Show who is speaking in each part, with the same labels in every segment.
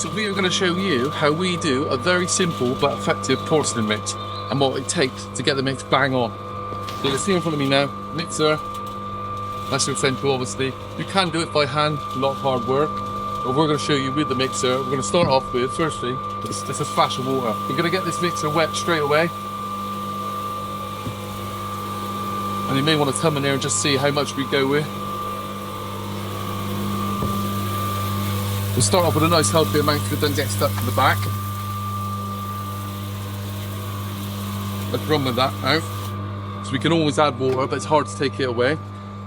Speaker 1: So we are going to show you how we do a very simple but effective porcelain mix and what it takes to get the mix bang on. So you see in front of me now, mixer, that's essential obviously. You can do it by hand, a lot of hard work, but we're going to show you with the mixer. We're going to start off with, firstly, this is a splash of water. We're going to get this mixer wet straight away. And you may want to come in there and just see how much we go with. We'll start off with a nice healthy amount so it doesn't get stuck to the back. Let's run with that now. So we can always add water, but it's hard to take it away.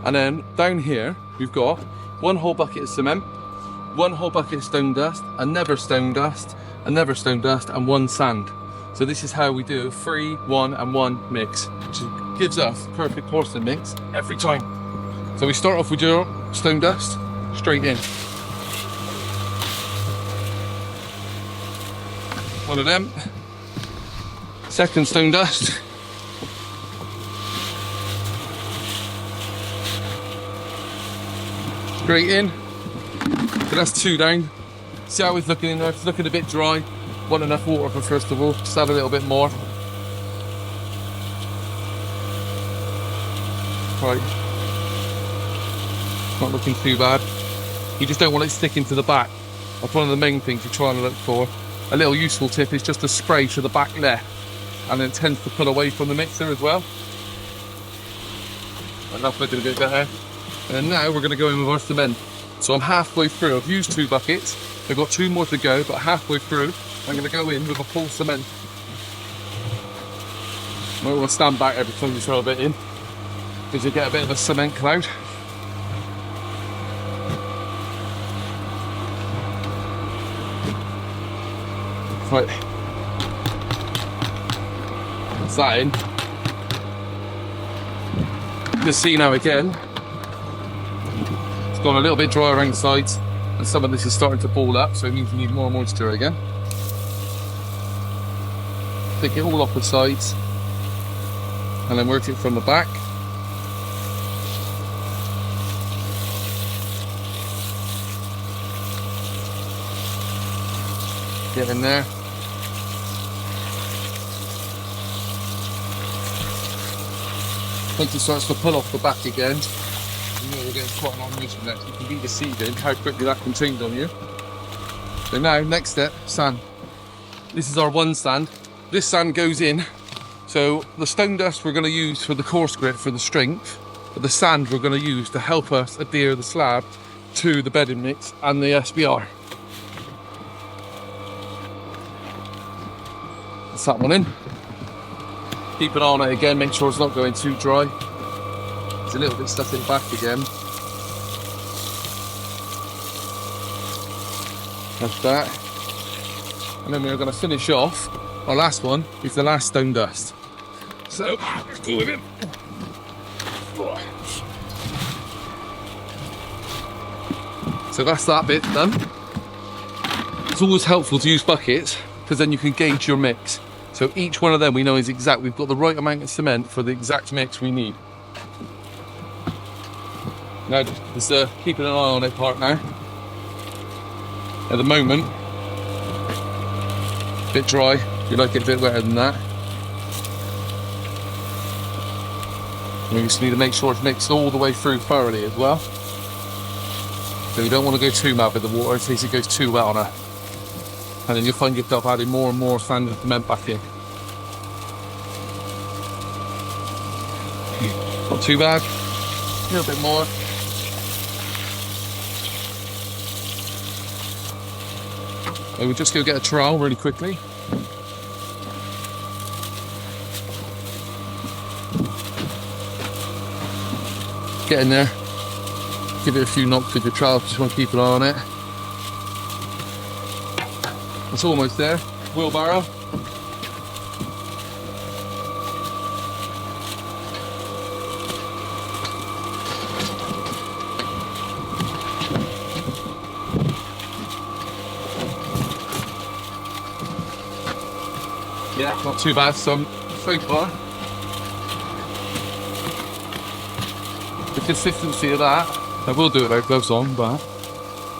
Speaker 1: And then down here, we've got 1 whole bucket of cement, 1 whole bucket of stone dust, another stone dust, another stone dust, and 1 sand. So this is how we do 3, 1, and 1 mix, which gives us the perfect porcelain mix every time. So we start off with your stone dust, straight in. 1 of them. Second stone dust. Straight in. So that's 2 down. See how it's looking in there? It's looking a bit dry. Want enough water for first of all. Just add a little bit more. Right. Not looking too bad. You just don't want it sticking to the back. That's one of the main things you're trying to look for. A little useful tip is just to spray to the back left, and it tends to pull away from the mixer as well. Enough looking a bit better. And now we're going to go in with our cement. So I'm halfway through. I've used 2 buckets. I've got 2 more to go, but halfway through, I'm going to go in with a full cement. Might want to stand back every time you throw a bit in, because you get a bit of a cement cloud. Right, that's that in. You can see now again, it's gone a little bit dry around the sides, and some of this is starting to ball up, so it means you need more moisture again. Pick it all off the sides, and then work it from the back. Get in there. Once it starts to pull off the back again, you know we're getting quite a lot of moisture next. You can be deceiving how quickly that can change on you. So now, next step, sand. This is our 1 sand. This sand goes in. So the stone dust we're going to use for the coarse grit for the strength, but the sand we're going to use to help us adhere the slab to the bedding mix and the SBR. That's that one in. Keep an eye on it again, make sure it's not going too dry. It's a little bit stuck in the back again. That's that. And then we're going to finish off. Our last one is the last stone dust. So, let's go with it. So that's that bit done. It's always helpful to use buckets, because then you can gauge your mix. So each one of them we know is exact. We've got the right amount of cement for the exact mix we need. Now, just keeping an eye on it part now. At the moment, a bit dry. You like it a bit wetter than that. We just need to make sure it's mixed all the way through thoroughly as well. So you don't want to go too mad with the water in case it goes too wet on it. And then you'll find yourself adding more and more sand and cement back in. Not too bad. A little bit more. So we'll just go get a trowel really quickly. Get in there. Give it a few knocks with your trowel, just want to keep an eye on it. It's almost there. Wheelbarrow. Yeah, not too bad. So far, the consistency of that, I will do it without gloves on, but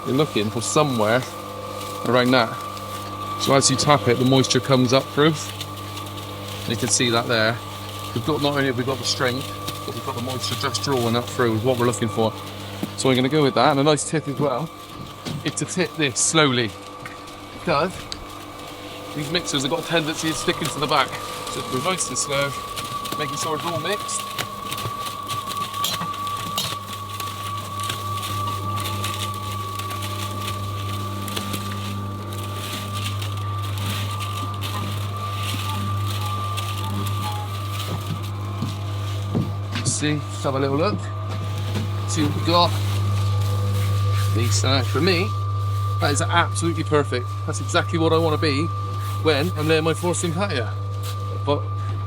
Speaker 1: you're looking for somewhere around that. So as you tap it, the moisture comes up through. You can see that there. We've got, not only have we got the strength, but we've got the moisture just drawing up through is what we're looking for. So we're going to go with that. And a nice tip as well is to tip this slowly, because these mixers have got a tendency of sticking to the back. So we're nice and slow, making sure it's all mixed. See, let's have a little look, see what we got. Decent. For me, that is absolutely perfect. That's exactly what I want to be when I'm laying my porcelain patio. But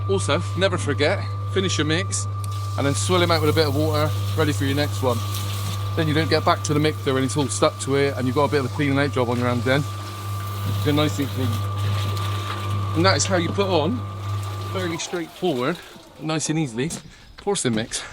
Speaker 1: also, never forget, finish your mix and then swill him out with a bit of water, ready for your next one. Then you don't get back to the mixer and it's all stuck to it and you've got a bit of a cleaning out job on your hands then. It's nice and clean. And that is how you put on, fairly straightforward, nice and easily, porcelain mix.